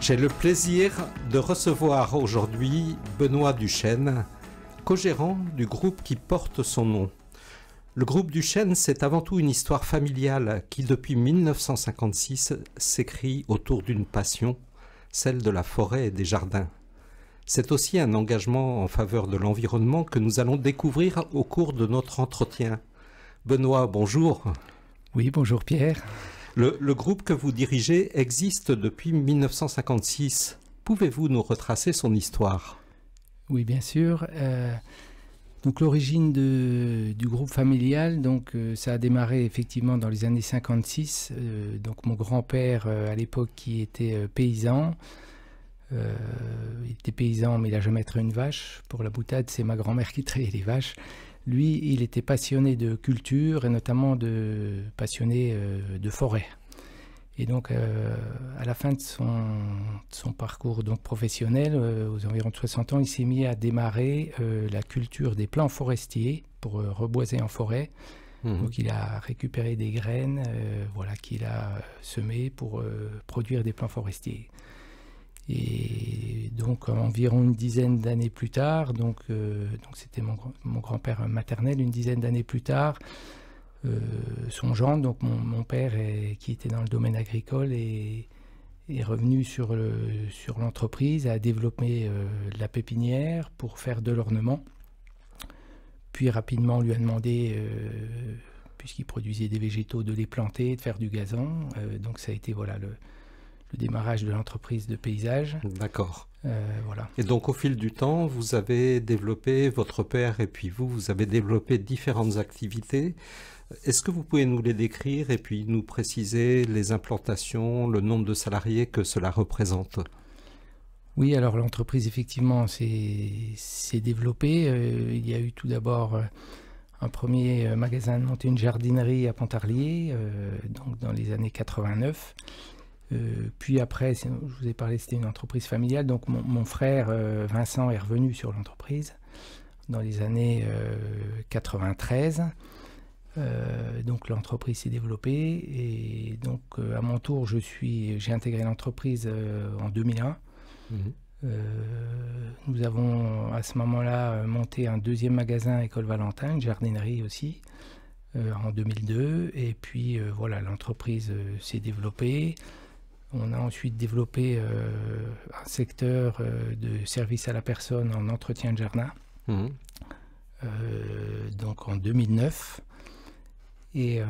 J'ai le plaisir de recevoir aujourd'hui Benoît Duchesne, co-gérant du groupe qui porte son nom. Le groupe Duchesne, c'est avant tout une histoire familiale qui, depuis 1956, s'écrit autour d'une passion, celle de la forêt et des jardins. C'est aussi un engagement en faveur de l'environnement que nous allons découvrir au cours de notre entretien. Benoît, bonjour. Oui, bonjour Pierre. Le groupe que vous dirigez existe depuis 1956. Pouvez-vous nous retracer son histoire ? Oui, bien sûr. Donc l'origine du groupe familial, ça a démarré effectivement dans les années 56. Donc mon grand-père à l'époque qui était paysan, il était paysan mais il n'a jamais traité une vache. Pour la boutade, c'est ma grand-mère qui traitait les vaches. Lui, il était passionné de culture et notamment passionné de forêt. Et donc, à la fin de son parcours donc, professionnel, aux environs de 60 ans, il s'est mis à démarrer la culture des plants forestiers pour reboiser en forêt. Donc, il a récupéré des graines qu'il a semées pour produire des plants forestiers. Et donc, environ une dizaine d'années plus tard, donc c'était mon grand-père maternel, une dizaine d'années plus tard, son gendre, donc mon père qui était dans le domaine agricole est revenu sur l'entreprise, a développé la pépinière pour faire de l'ornement. Puis rapidement on lui a demandé, puisqu'il produisait des végétaux, de les planter, de faire du gazon. Donc ça a été le démarrage de l'entreprise de paysage. D'accord. Voilà. Et donc au fil du temps, vous avez développé, votre père et puis vous avez développé différentes activités. Est-ce que vous pouvez nous les décrire et puis nous préciser les implantations, le nombre de salariés que cela représente ? Oui, alors l'entreprise effectivement s'est développée. Il y a eu tout d'abord un premier magasin de monter une jardinerie à Pontarlier, donc dans les années 89. Puis après, je vous ai parlé, c'était une entreprise familiale. Donc mon frère Vincent est revenu sur l'entreprise dans les années 93. Donc l'entreprise s'est développée et donc à mon tour j'ai intégré l'entreprise en 2001. Nous avons à ce moment-là monté un deuxième magasin École Valentin, une jardinerie aussi, en 2002. Et puis l'entreprise s'est développée. On a ensuite développé un secteur de service à la personne en entretien de jardin, donc en 2009. Et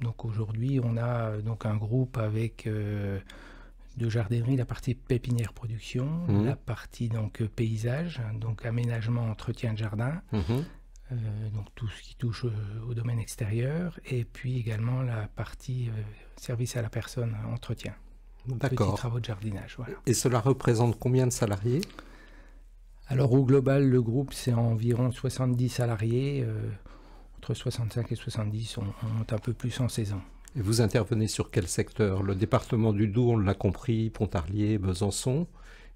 donc aujourd'hui, on a donc un groupe avec de jardinerie, la partie pépinière production, la partie donc paysage, donc aménagement, entretien de jardin, donc tout ce qui touche au domaine extérieur, et puis également la partie service à la personne, entretien. D'accord. Petits travaux de jardinage. Voilà. Et cela représente combien de salariés ? Alors au global, le groupe c'est environ 70 salariés. Entre 65 et 70, on monte un peu plus en saison. Et vous intervenez sur quel secteur ? Le département du Doubs, on l'a compris, Pontarlier, Besançon.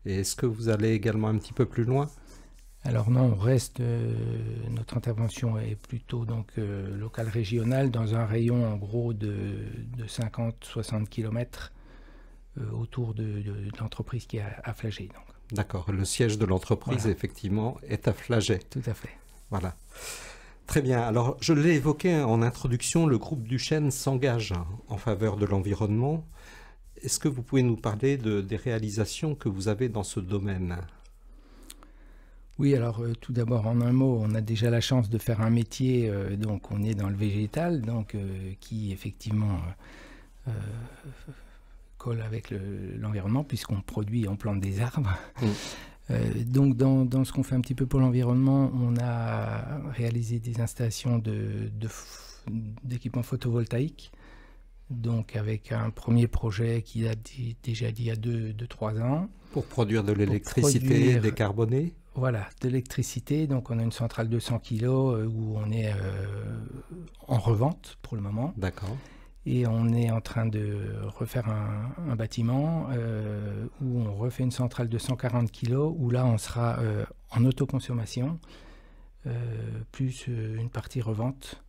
Et est-ce que vous allez également un petit peu plus loin ? Alors non, on reste, notre intervention est plutôt locale régionale dans un rayon en gros de 50-60 km autour de l'entreprise qui est à Flagey. D'accord, le siège de l'entreprise effectivement est à Flagey. Tout à fait. Voilà. Très bien. Alors, je l'ai évoqué en introduction, le groupe Duchesne s'engage en faveur de l'environnement. Est-ce que vous pouvez nous parler des réalisations que vous avez dans ce domaine ? Oui, alors tout d'abord, en un mot, on a déjà la chance de faire un métier, donc on est dans le végétal, qui effectivement colle avec l'environnement, puisqu'on produit, on plante des arbres. Donc dans ce qu'on fait un petit peu pour l'environnement, on a réalisé des installations d'équipements photovoltaïques, donc avec un premier projet qui date déjà d'il y a 2-3 ans. Pour produire de l'électricité décarbonée ? Voilà, de l'électricité. Donc on a une centrale de 100 kg où on est en revente pour le moment. D'accord. Et on est en train de refaire un bâtiment où on refait une centrale de 140 kg, où là on sera en autoconsommation, plus une partie revente.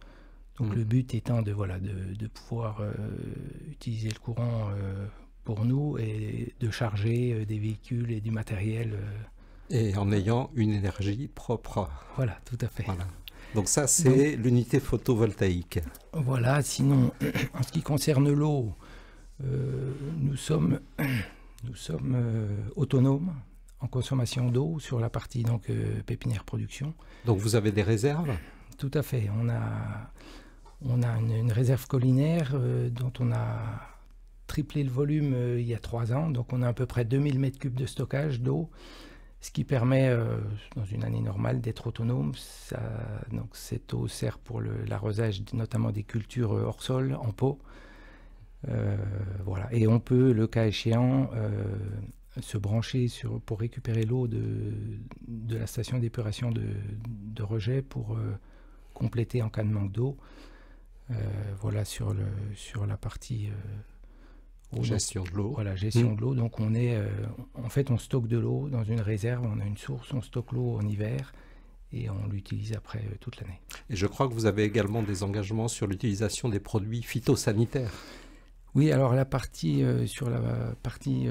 Donc le but étant de pouvoir utiliser le courant pour nous et de charger des véhicules et du matériel. Et en ayant une énergie propre. Voilà, tout à fait. Voilà. Donc ça, c'est l'unité photovoltaïque. Voilà, sinon, en ce qui concerne l'eau, nous sommes autonomes en consommation d'eau sur la partie donc, pépinière production. Donc vous avez des réserves? Tout à fait. On a une réserve collinaire dont on a triplé le volume il y a 3 ans. Donc on a à peu près 2000 m3 de stockage d'eau, ce qui permet, dans une année normale, d'être autonome. Donc cette eau sert pour l'arrosage notamment des cultures hors sol, en pot. Voilà. Et on peut, le cas échéant, se brancher pour récupérer l'eau de la station d'épuration de rejet pour compléter en cas de manque d'eau. Voilà sur la partie gestion de l'eau. Voilà, gestion de l'eau. Donc en fait, on stocke de l'eau dans une réserve, on a une source, on stocke l'eau en hiver et on l'utilise après toute l'année. Et je crois que vous avez également des engagements sur l'utilisation des produits phytosanitaires. Oui, alors sur la partie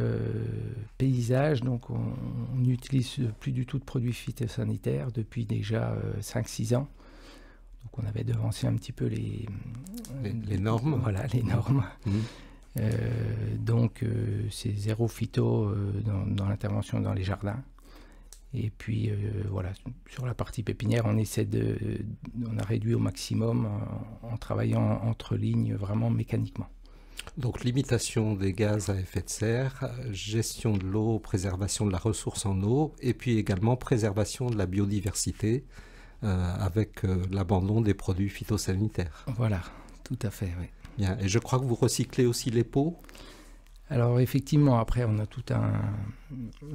paysage, donc on n'utilise plus du tout de produits phytosanitaires depuis déjà 5-6 ans. Donc on avait devancé un petit peu les normes. Voilà, les normes. Donc c'est zéro phyto dans l'intervention dans les jardins. Et puis voilà, sur la partie pépinière, on a réduit au maximum en travaillant entre lignes vraiment mécaniquement. Donc limitation des gaz à effet de serre, gestion de l'eau, préservation de la ressource en eau, et puis également préservation de la biodiversité avec l'abandon des produits phytosanitaires. Voilà, tout à fait, oui. Bien. Et je crois que vous recyclez aussi les pots? Alors effectivement, après on a tout un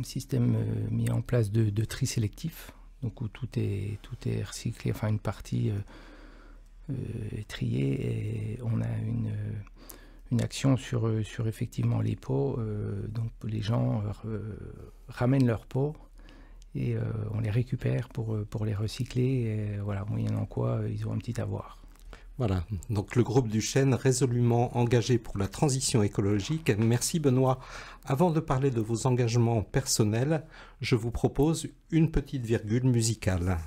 système mis en place de tri sélectif, donc où tout est recyclé, enfin une partie est triée, et on a une action sur effectivement les pots. Donc les gens ramènent leurs pots et on les récupère pour les recycler, et voilà, moyennant quoi ils ont un petit avoir. Voilà, donc le groupe du Chêne résolument engagé pour la transition écologique. Merci Benoît. Avant de parler de vos engagements personnels, je vous propose une petite virgule musicale.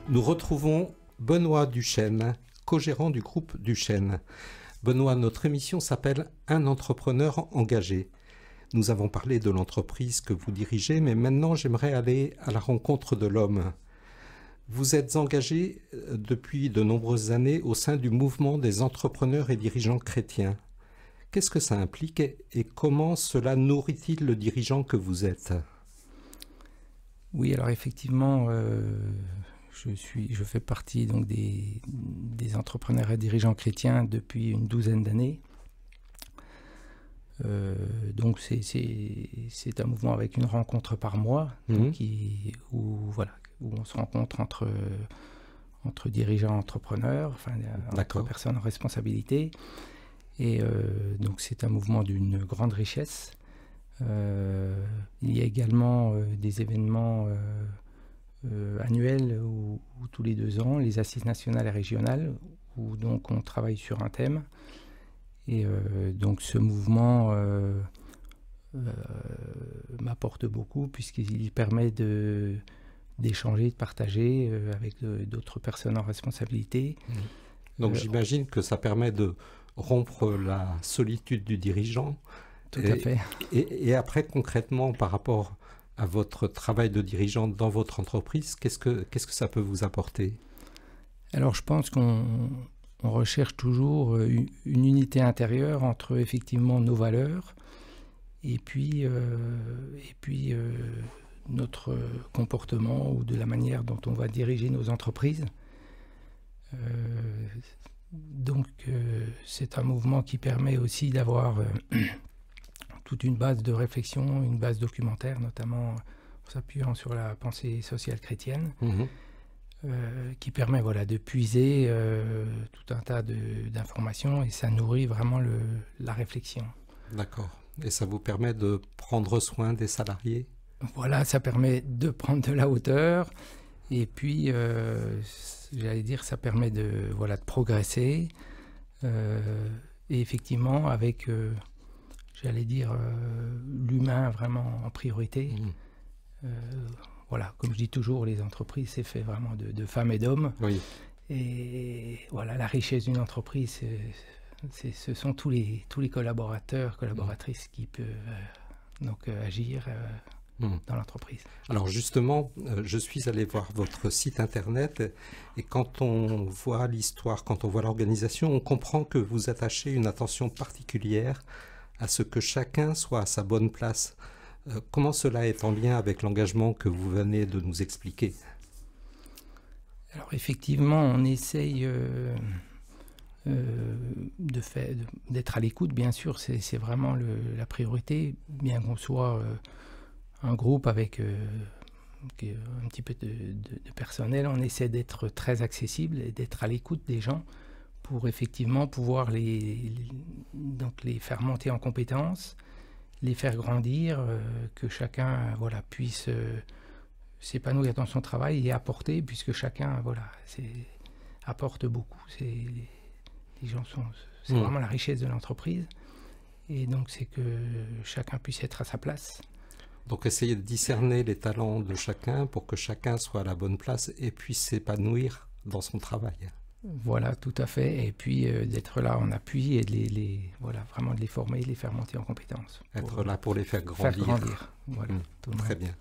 Nous retrouvons Benoît Duchesne, co-gérant du groupe du Chêne. Benoît, notre émission s'appelle « Un entrepreneur engagé ». Nous avons parlé de l'entreprise que vous dirigez, mais maintenant j'aimerais aller à la rencontre de l'homme. Vous êtes engagé depuis de nombreuses années au sein du mouvement des entrepreneurs et dirigeants chrétiens. Qu'est-ce que ça implique et comment cela nourrit-il le dirigeant que vous êtes? Oui, alors effectivement, je fais partie donc des entrepreneurs et dirigeants chrétiens depuis une douzaine d'années. Donc c'est un mouvement avec une rencontre par mois, où on se rencontre entre dirigeants entrepreneurs, enfin entre personnes en responsabilité, et donc c'est un mouvement d'une grande richesse. Il y a également des événements annuels où tous les 2 ans, les assises nationales et régionales, où donc on travaille sur un thème. Et donc ce mouvement m'apporte beaucoup puisqu'il permet d'échanger, de partager avec d'autres personnes en responsabilité. Donc j'imagine que ça permet de rompre la solitude du dirigeant. Tout à fait. Et après, concrètement, par rapport à votre travail de dirigeant dans votre entreprise, qu'est-ce que ça peut vous apporter? Alors je pense qu'on recherche toujours une unité intérieure entre effectivement nos valeurs et puis notre comportement ou de la manière dont on va diriger nos entreprises. Donc c'est un mouvement qui permet aussi d'avoir toute une base de réflexion, une base documentaire, notamment en s'appuyant sur la pensée sociale chrétienne. Qui permet de puiser tout un tas d'informations, et ça nourrit vraiment la réflexion. D'accord. Et ça vous permet de prendre soin des salariés? Voilà, ça permet de prendre de la hauteur Et puis, j'allais dire, ça permet de progresser. Et effectivement, avec, j'allais dire, l'humain vraiment en priorité. Voilà, comme je dis toujours, les entreprises, c'est fait vraiment de femmes et d'hommes. Oui. Et voilà, la richesse d'une entreprise, ce sont tous les collaborateurs, collaboratrices qui peuvent agir dans l'entreprise. Alors justement, je suis allé voir votre site internet et quand on voit l'histoire, quand on voit l'organisation, on comprend que vous attachez une attention particulière à ce que chacun soit à sa bonne place. Comment cela est en lien avec l'engagement que vous venez de nous expliquer? Alors effectivement, on essaye d'être à l'écoute, bien sûr, c'est vraiment la priorité, bien qu'on soit un groupe avec un petit peu de personnel, on essaie d'être très accessible et d'être à l'écoute des gens pour effectivement pouvoir les faire monter en compétences, les faire grandir, que chacun puisse s'épanouir dans son travail et apporter, puisque chacun apporte beaucoup. Les gens c'est vraiment la richesse de l'entreprise, et donc c'est que chacun puisse être à sa place. Donc essayer de discerner les talents de chacun pour que chacun soit à la bonne place et puisse s'épanouir dans son travail. Voilà, tout à fait. Et puis d'être là en appui et vraiment de les former, de les faire monter en compétences. Être là pour les faire grandir. Voilà, très bien.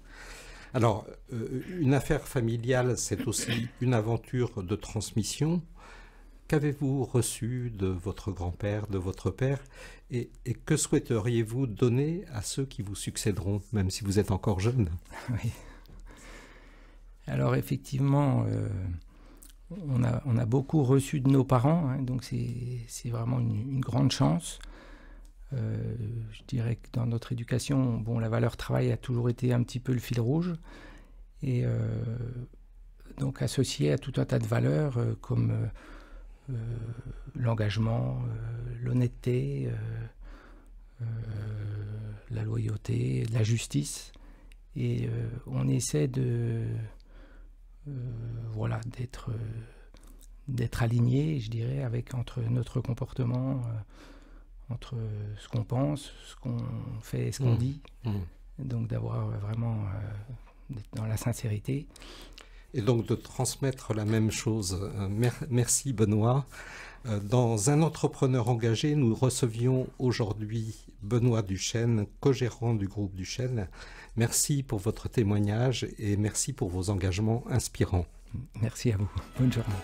Alors, une affaire familiale, c'est aussi une aventure de transmission. Qu'avez-vous reçu de votre grand-père, de votre père, et que souhaiteriez-vous donner à ceux qui vous succéderont, même si vous êtes encore jeune? Oui. Alors effectivement, on a beaucoup reçu de nos parents, hein, donc c'est vraiment une grande chance. Je dirais que dans notre éducation, la valeur travail a toujours été un petit peu le fil rouge, et donc associé à tout un tas de valeurs comme l'engagement, l'honnêteté, la loyauté, la justice, et on essaie d'être aligné, je dirais, entre notre comportement, entre ce qu'on pense, ce qu'on fait et ce qu'on dit. Donc d'avoir vraiment d'être dans la sincérité. Et donc de transmettre la même chose. Merci Benoît. Dans Un entrepreneur engagé, nous recevions aujourd'hui Benoît Duchesne, co-gérant du groupe Duchesne. Merci pour votre témoignage et merci pour vos engagements inspirants. Merci à vous. Bonne journée.